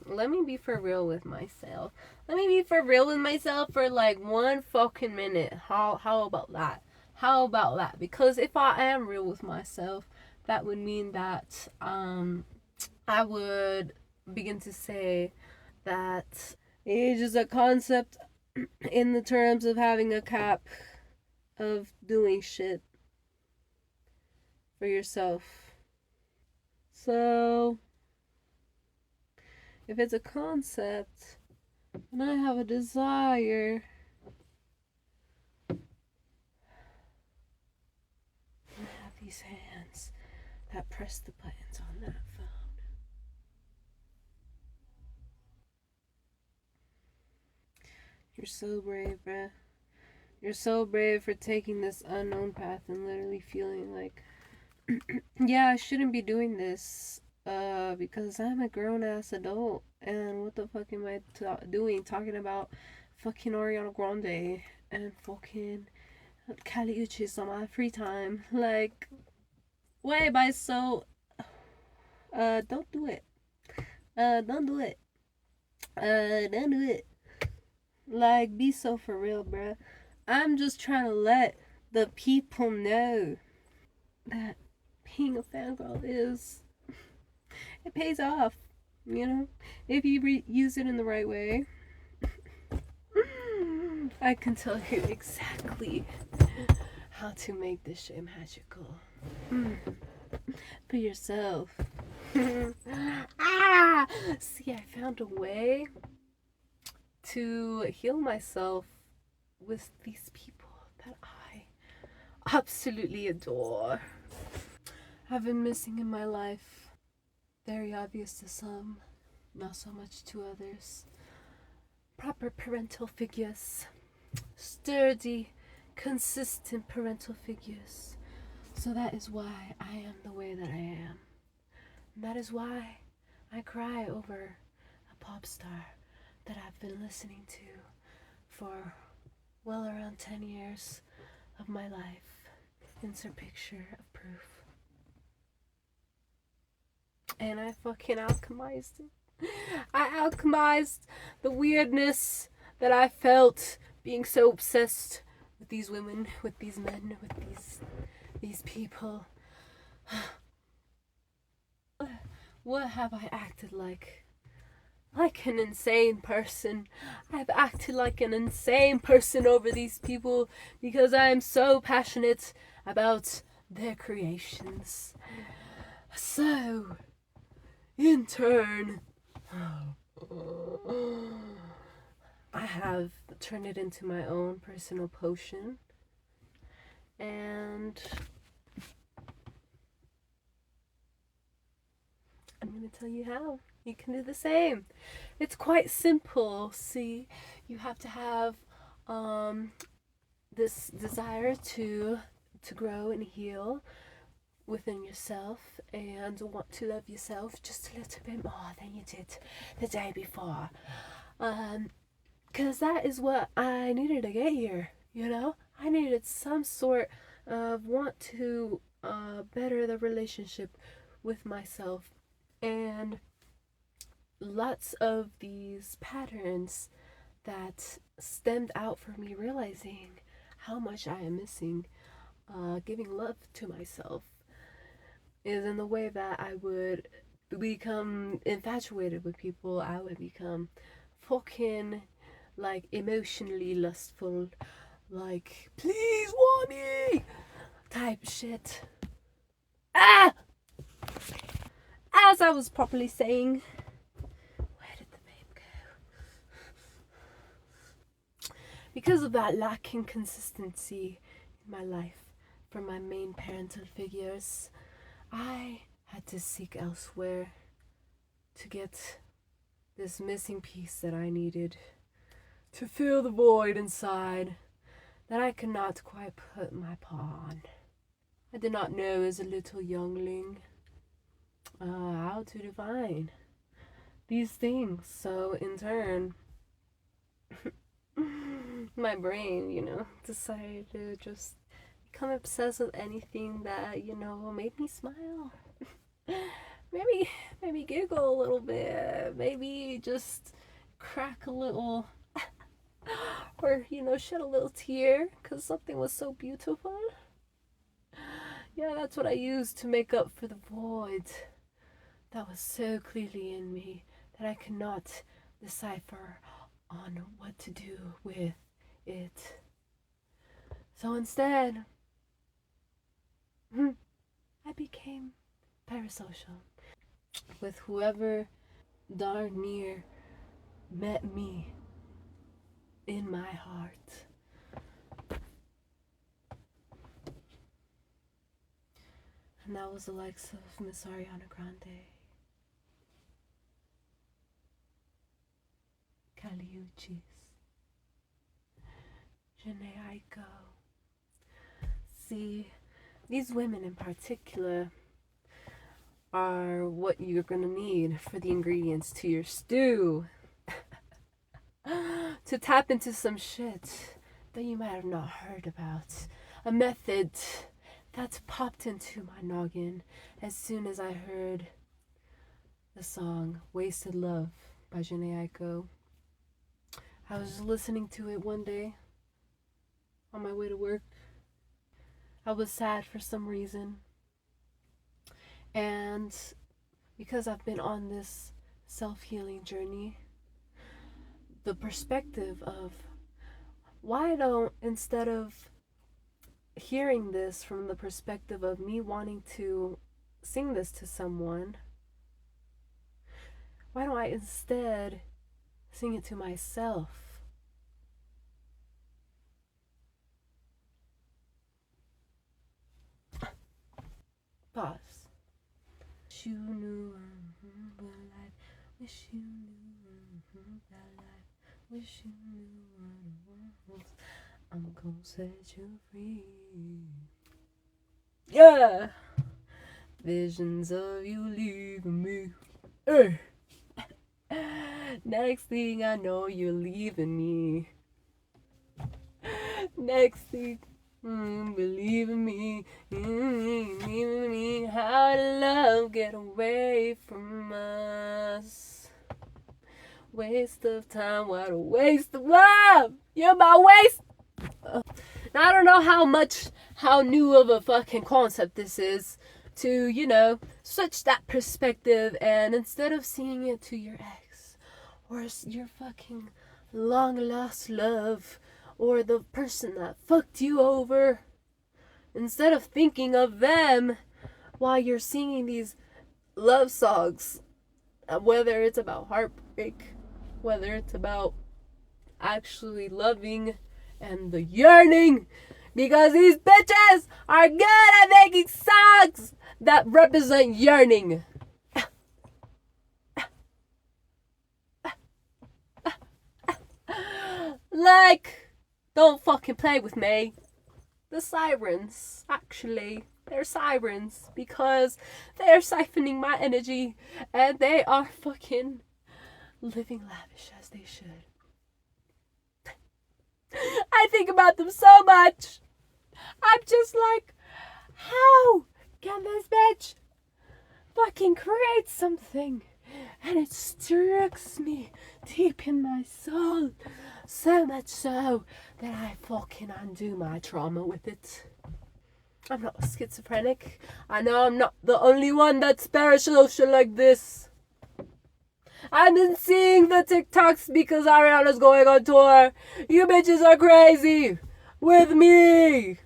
let me be for real with myself. Let me be for real with myself for like 1 fucking minute. How about that? How about that? Because if I am real with myself, that would mean that I would begin to say that age is a concept in the terms of having a cap of doing shit for yourself. So, if it's a concept and I have a desire, I have these hands that press the buttons on that phone. You're so brave, bruh. You're so brave for taking this unknown path and literally feeling like, yeah, I shouldn't be doing this. Because I'm a grown ass adult, and what the fuck am I doing? Talking about fucking Ariana Grande and fucking Kali Uchis on my free time. Like, wait, by so, don't do it. Don't do it. Don't do it. Like, be so for real, bruh. I'm just trying to let the people know that being a fangirl it pays off, you know? If you use it in the right way. I can tell you exactly how to make this shit magical. For yourself. See, I found a way to heal myself with these people that I absolutely adore. Have been missing in my life. Very obvious to some, not so much to others. Proper parental figures. Sturdy, consistent parental figures. So that is why I am the way that I am. And that is why I cry over a pop star that I've been listening to for well around 10 years of my life. Insert picture of proof. And I fucking alchemized it. I alchemized the weirdness that I felt being so obsessed with these women, with these men, with these people. What have I acted like? Like an insane person. I've acted like an insane person over these people because I am so passionate about their creations. So, in turn, I have turned it into my own personal potion. And I'm going to tell you how. You can do the same. It's quite simple. See, you have to have this desire to grow and heal within yourself and want to love yourself just a little bit more than you did the day before. Because that is what I needed to get here, you know? I needed some sort of want to better the relationship with myself. And lots of these patterns that stemmed out from me realizing how much I am missing giving love to myself is in the way that I would become infatuated with people. I would become fucking like emotionally lustful, like please want me type shit. As I was properly saying, where did the babe go? Because of that lacking consistency in my life from my main parental figures, I had to seek elsewhere to get this missing piece that I needed to fill the void inside that I could not quite put my paw on. I did not know as a little youngling how to define these things. So in turn, my brain, decided to just become obsessed with anything that, made me smile. maybe giggle a little bit, maybe just crack a little, or shed a little tear because something was so beautiful. Yeah, that's what I used to make up for the void that was so clearly in me that I could not decipher on what to do with it. So instead, I became parasocial with whoever darn near met me in my heart. And that was the likes of Miss Ariana Grande, Kali Uchis, Janae Aiko. See, these women in particular are what you're gonna need for the ingredients to your stew. To tap into some shit that you might have not heard about. A method that's popped into my noggin as soon as I heard the song Wasted Love by Janae Aiko. I was listening to it one day on my way to work. I was sad for some reason. And because I've been on this self-healing journey, the perspective of why don't, instead of hearing this from the perspective of me wanting to sing this to someone, why don't I instead sing it to myself? Pause. Wish you knew what life. Wish you knew that life. Wish you knew what it was. I'm gonna set you free. Yeah. Visions of you leaving me. Hey. Next thing I know, you're leaving me. Next thing, believe in me, leaving me. How did love get away from us? Waste of time, what a waste of love. You're my waste. Now, I don't know how new of a fucking concept this is to, switch that perspective and instead of seeing it to your ex or your fucking long lost love or the person that fucked you over, instead of thinking of them while you're singing these love songs, whether it's about heartbreak, whether it's about actually loving and the yearning, because these bitches are good at making songs that represent yearning. Like, don't fucking play with me. The sirens, actually, they're sirens because they're siphoning my energy and they are fucking living lavish as they should. I think about them so much. I'm just like, how can this bitch fucking create something? And it strikes me deep in my soul. So much so that I fucking undo my trauma with it. I'm not a schizophrenic. I know I'm not the only one that's parasocial like this. I've been seeing the TikToks because Ariana's going on tour. You bitches are crazy. With me.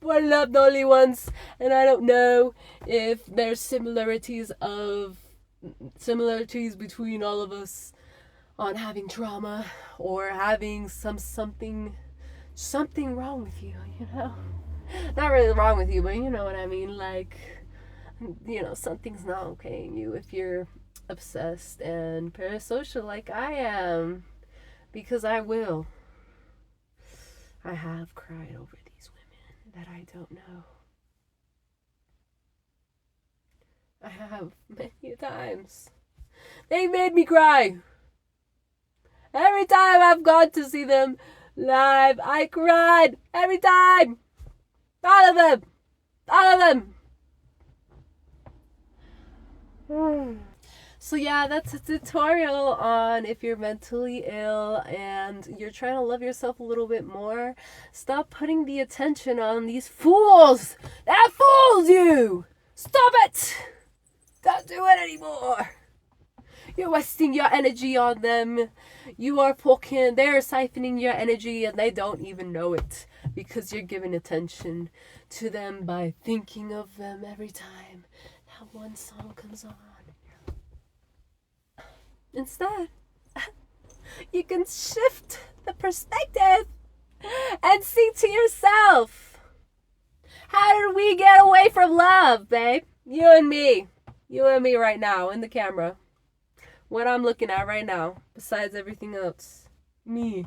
We're not the only ones. And I don't know if there's similarities between all of us on having trauma or having something wrong with you, Not really wrong with you, but you know what I mean. Like, something's not okay in you if you're obsessed and parasocial like I am. Because I will. I have cried over these women that I don't know. I have many times. They made me cry. Every time I've gone to see them live, I cried. Every time. All of them. So yeah, that's a tutorial on if you're mentally ill and you're trying to love yourself a little bit more. Stop putting the attention on these fools that fools you. Stop it. Don't do it anymore. You're wasting your energy on them. You are fucking, they're siphoning your energy and they don't even know it because you're giving attention to them by thinking of them every time that one song comes on. Instead, you can shift the perspective and see to yourself. How did we get away from love, babe? You and me. You and me right now in the camera. What I'm looking at right now, besides everything else. Me.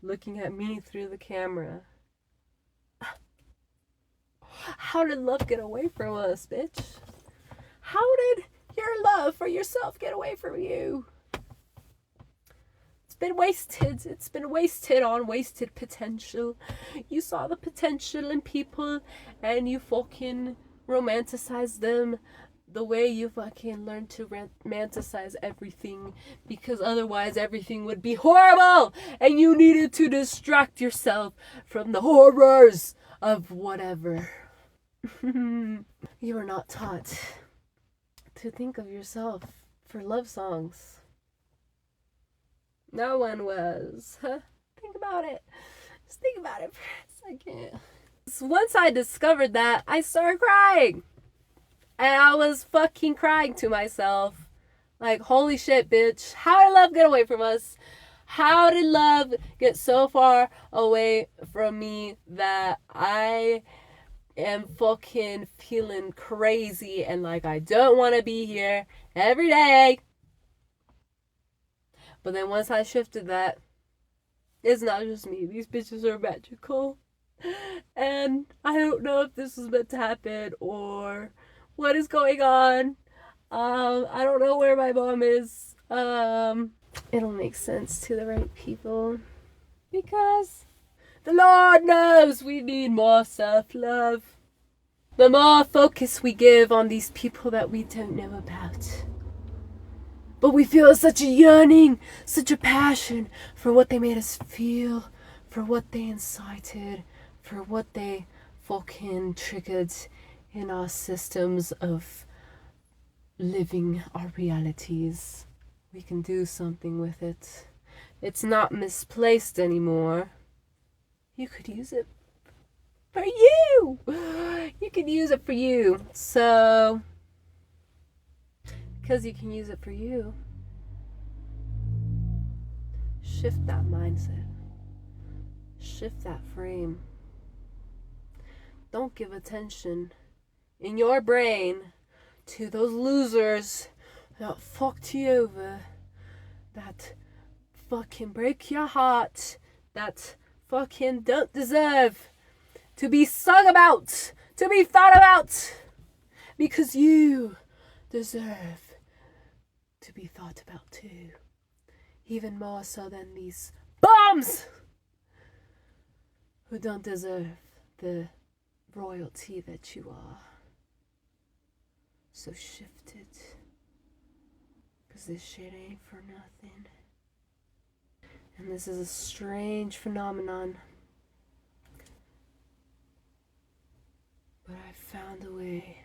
Looking at me through the camera. How did love get away from us, bitch? How did your love for yourself get away from you? It's been wasted. It's been wasted on wasted potential. You saw the potential in people and you fucking romanticized them the way you fucking learned to romanticize everything, because otherwise everything would be horrible and you needed to distract yourself from the horrors of whatever. You were not taught to think of yourself for love songs. No one was. Think about it. Just think about it for a second. So once I discovered that, I started crying. And I was fucking crying to myself. Like, holy shit, bitch. How did love get away from us? How did love get so far away from me that I am fucking feeling crazy and like I don't want to be here every day? But then once I shifted that, it's not just me. These bitches are magical. And I don't know if this was meant to happen or what is going on. I don't know where my mom is. It'll make sense to the right people. Because the Lord knows we need more self-love. The more focus we give on these people that we don't know about. But we feel such a yearning, such a passion for what they made us feel, for what they incited, for what they fucking triggered in our systems of living our realities. We can do something with it. It's not misplaced anymore. You could use it for you. You could use it for you. So, because you can use it for you, shift that mindset. Shift that frame. Don't give attention in your brain to those losers that fucked you over, that fucking break your heart, that fucking don't deserve to be sung about, to be thought about, because you deserve to be thought about too, even more so than these bums who don't deserve the royalty that you are. So shift it, because this shit ain't for nothing. And this is a strange phenomenon, but I found a way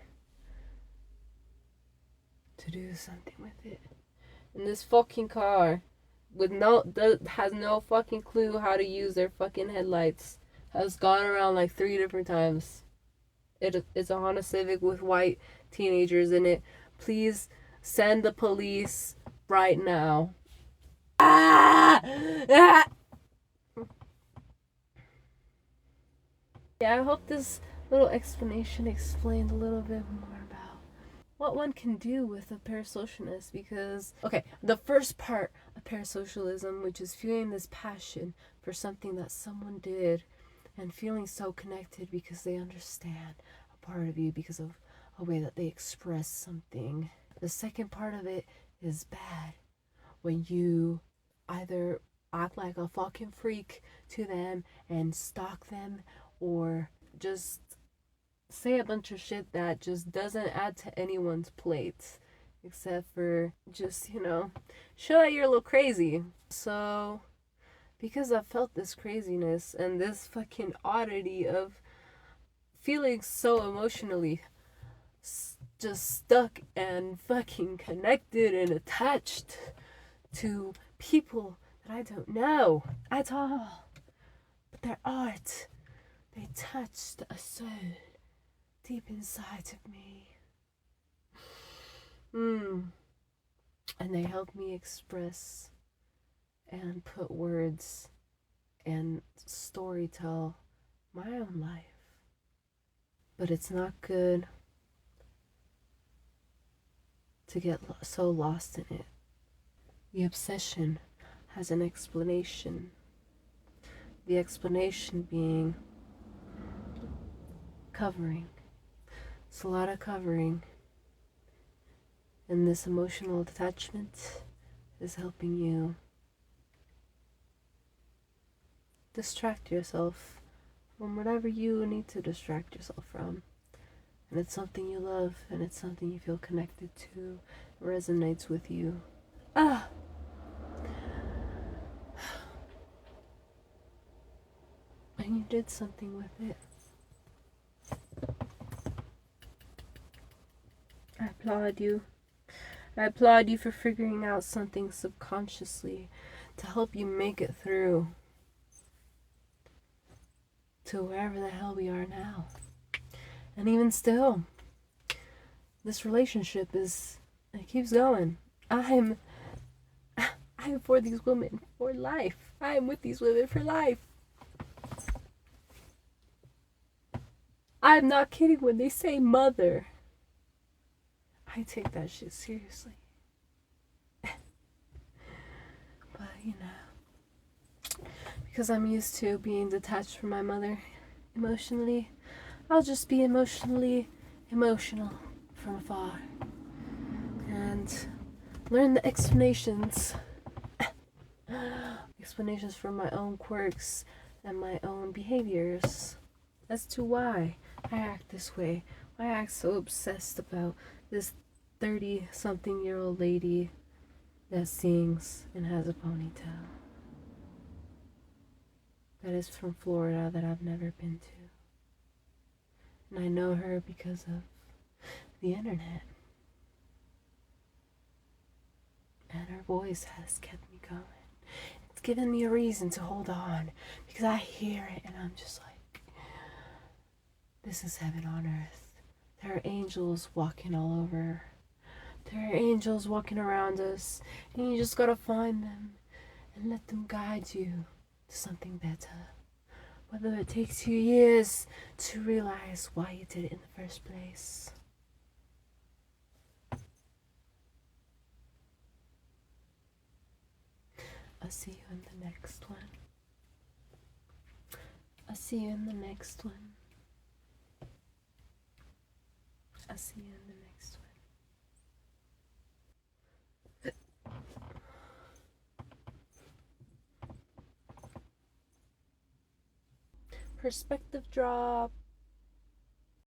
to do something with it. And this fucking car has no fucking clue how to use their fucking headlights has gone around like 3 different times. It's a Honda Civic with white teenagers in it. Please send the police right now. Yeah, I hope this little explanation explained a little bit more about what one can do with a parasocialist, because, okay, the first part of parasocialism, which is feeling this passion for something that someone did and feeling so connected because they understand a part of you because of a way that they express something. The second part of it is bad, when you either act like a fucking freak to them and stalk them, or just say a bunch of shit that just doesn't add to anyone's plate. except for just, show that you're a little crazy. So, because I felt this craziness and this fucking oddity of feeling so emotionally just stuck and fucking connected and attached to people that I don't know at all. But their art, they touched a soul deep inside of me. And they helped me express and put words and story tell my own life. But it's not good to get so lost in it. The obsession has an explanation. The explanation being covering. It's a lot of covering. And this emotional attachment is helping you distract yourself from whatever you need to distract yourself from. And it's something you love, and it's something you feel connected to, resonates with you. And you did something with it. I applaud you. I applaud you for figuring out something subconsciously to help you make it through to wherever the hell we are now. And even still, this relationship it keeps going. I am for these women for life. I am with these women for life. I'm not kidding when they say mother. I take that shit seriously. But, because I'm used to being detached from my mother emotionally, I'll just be emotionally emotional from afar and learn the explanations for my own quirks and my own behaviors as to why I act this way, why I act so obsessed about this 30-something-year-old lady that sings and has a ponytail, that is from Florida, that I've never been to. And I know her because of the internet. And her voice has kept me going. It's given me a reason to hold on, because I hear it and I'm just like, this is heaven on earth. There are angels walking all over. There are angels walking around us, and you just gotta find them and let them guide you to something better. Whether it takes you years to realize why you did it in the first place. I'll see you in the next one. I'll see you in the next one. I'll see you in the next one. Perspective drop.